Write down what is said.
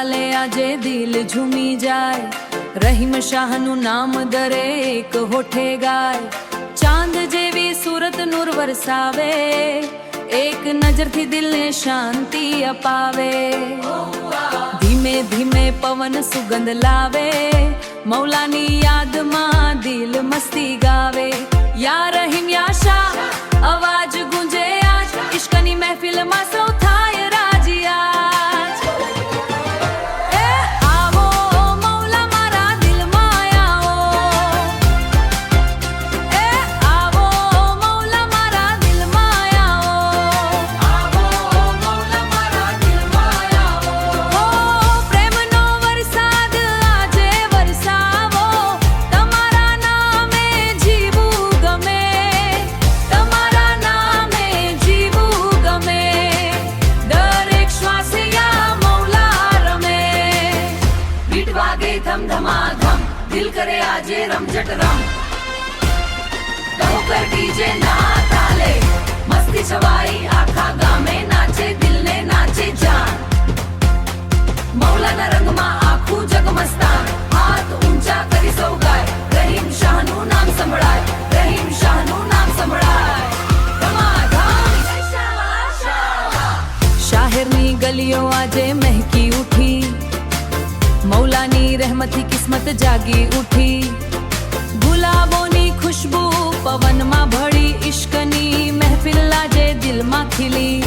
ચાલે આજે દિલ ઝૂમી જાય, રહીમ શાહનું નામ દરેક હોઠે ગાય। ચાંદ જેવી સુરત નૂર વરસાવે, એક નજરથી દિલને શાંતિ અપાવે। ધીમે ધીમે પવન સુગંધ લાવે, મૌલાની યાદમાં દિલ મસ્તી ગાવે। યા રહીમ યા શાહ અવાજ ગુંજે આજ, ઇશ્કની મહેફિલમાં સૌ થાય રાજીયાજ। એ આવો મૌલા મારા દિલમાં આવો, એ આવો મૌલા મારા દિલમાં આવો, આવો મૌલા મારા દિલમાં આવો। ઓ પ્રેમનો વરસાદ આજે વરસાવો, તમારા નામે જીવું ગમે, તમારા નામે જીવું ગમે। દરેક શ્વાસે યા મૌલા રમે, બીટ વાગે ધમધમાધમ, દિલ કરે આજે રમઝટ રમ। કહો કર ડીજે ના તાલે, મસ્તી છવાઈ આખા ગામે, નાચે દિલને નાચે જાન। મૌલાના રંગમાં આખું જગ મસ્તાન, હાથ ઊંચા કરી સૌ ગાય, રહીમ શાહનું નામ સંભળાય, રહીમ શાહનું નામ સંભળાય। ધમાધમ શાહેરની ગલીઓ આજે મહેકી ઉઠી, મૌલાની રહેમતથી કિસ્મત જાગી ઉઠી। ગુલાબોની ખુશ્બુ પવનમાં ભળી, ઇશ્કની મહેફિલ આજે દિલમાં ખીલી।